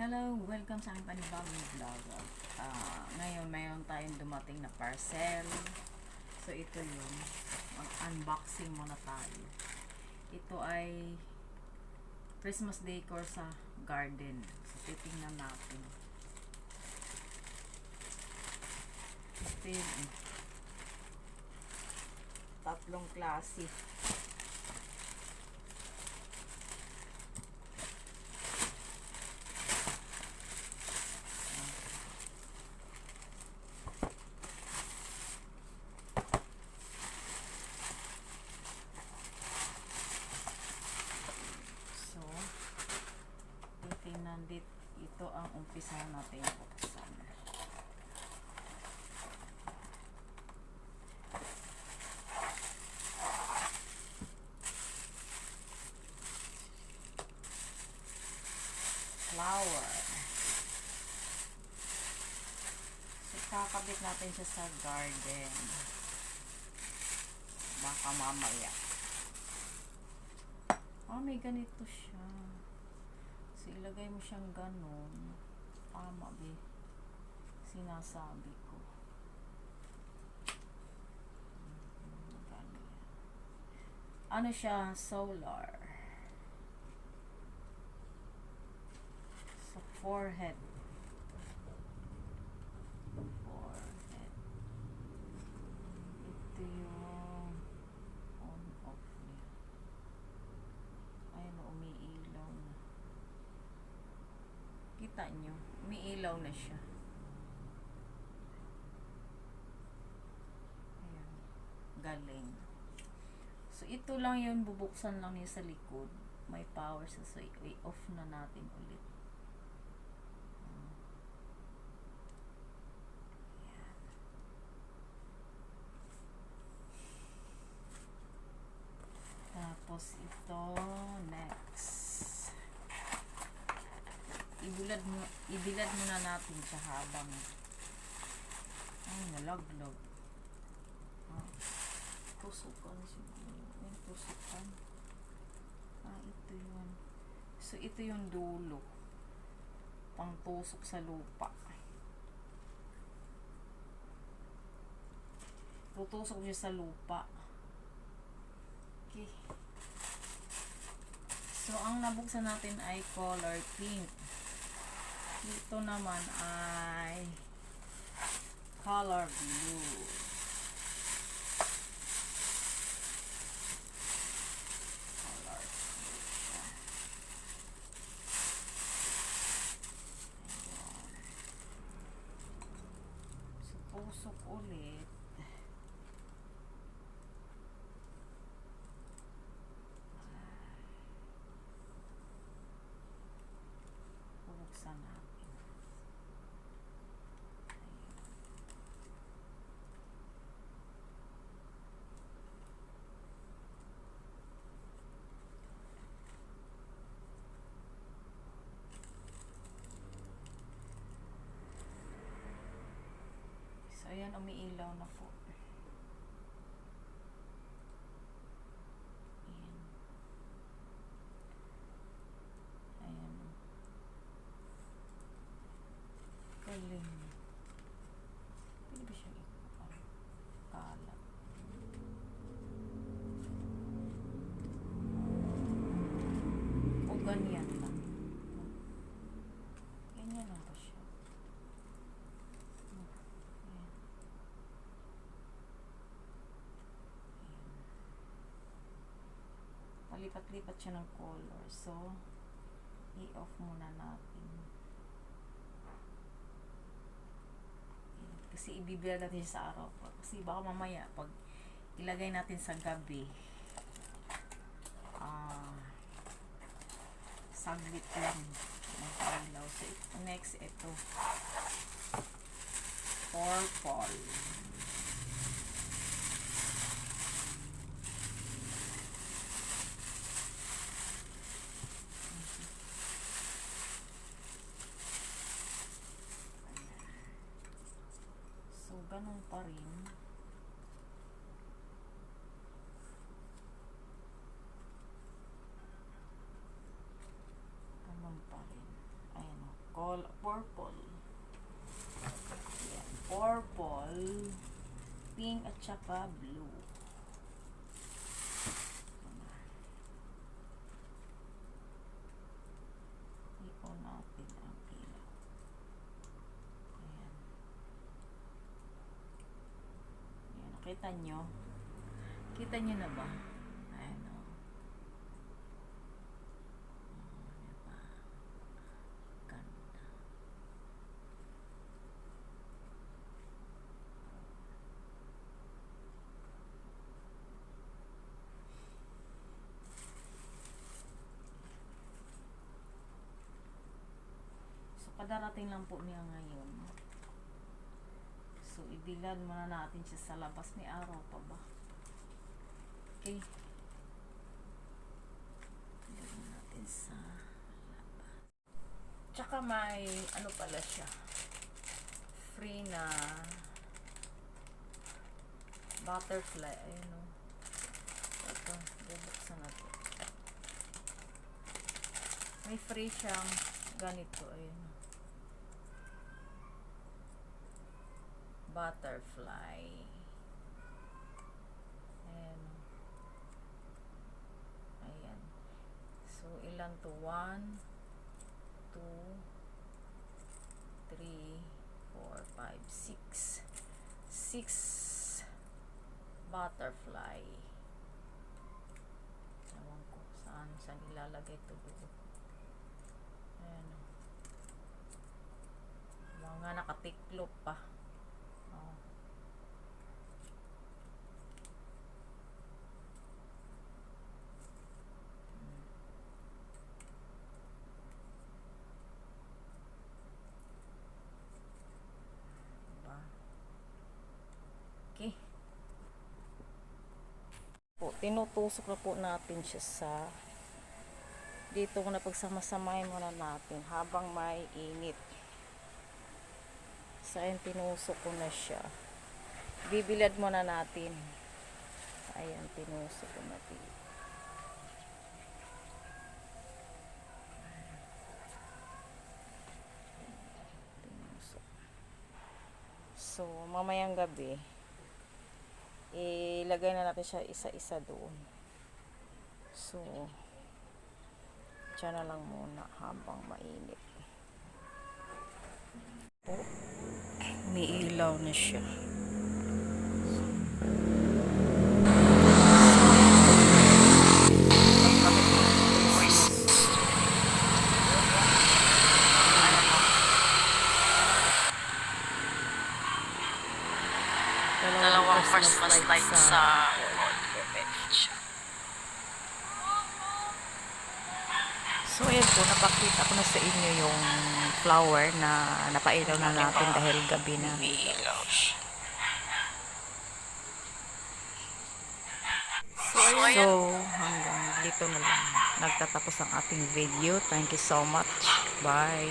Hello! Welcome sa aking panibagong vlog. Ngayon, mayroon tayong dumating na parcel. So, ito yun. Unboxing muna tayo. Ito ay Christmas decor sa garden. So, titingnan natin. Ito yun. Tatlong klase. Nandito, ito ang umpisa natin buksan. Flower. So, kakabit natin siya sa garden. Baka mamaya. May ganito siya. So, ilagay mo siyang ganon. Tama, be. Sinasabi ko. Ano siya? Solar. Sa forehead. Forehead. Ito yung on-off niya. Ayun, umiilaw na. Kita nyo, umiilaw na siya. Ayan. Galing. So, ito lang yun, bubuksan lang niya sa likod. May power sa, so, i-off na natin ulit. Ayan. Tapos, ito, next. Ibilad muna natin siya habang nalaglag. Tusukan siguro. Tusukan. Ito yun. So, ito yung dulo. Pangtusok sa lupa. Tutusok siya sa lupa. Okay. So, ang nabuksan natin ay color pink. Ito naman ay color blue. Color blue siya. So, tusok ulit. Bubuksan natin. So, ayan, umiilaw na po. Ayan. Ayan. Galing. Pwede ba siyang kalat? O ganyan lang. Ganyan lang ba siya? Palipat-lipat siya ng color. So, i-off muna natin. Kasi ibibigay natin siya sa araw. Kasi baka mamaya, pag ilagay natin sa gabi, saglit lang mag-ilaw. So, next, ito. Purple. So, ganun pa rin. Ganun pa rin. Ayan o. blue. I-on natin ang ilaw. Ayan. Ayan. Nakita nyo? Kita nyo na ba? Ayan o. Diba? Ganda. So, kadarating lang po niya ngayon. So, ibilad muna natin siya sa labas. May araw pa ba? Okay. Ibilad natin sa labas. Tsaka may, ano pala siya, free na butterfly. Ayun o. Ito, bubuksan natin. May free siyang ganito. Ayun o. Butterfly. Ayan. Ayan. So, ilan to? 1, 2, 3, 4, 5, 6. 6 butterfly. Ewan ko saan ilalagay ito doon. Ayan. Mga nakatiklop pa. Oh. Diba? Okay. Po, tinutusok na po natin siya sa dito ko na pagsama-samahin muna natin habang may init. So, ayan, tinusok ko na siya. Bibilad muna natin. Ayan, tinusok ko na dito. Tinusok. So, mamayang gabi, ilagay na natin siya isa-isa doon. So, tiyan na lang muna habang mainit. Oh, may ilaw na siya. Dalawang Christmas light sa beach. So, ayan po, napakita ko na sa inyo yung flower na napailaw na natin dahil gabi na. So, hanggang dito na lang nagtatapos ang ating video. Thank you so much. Bye.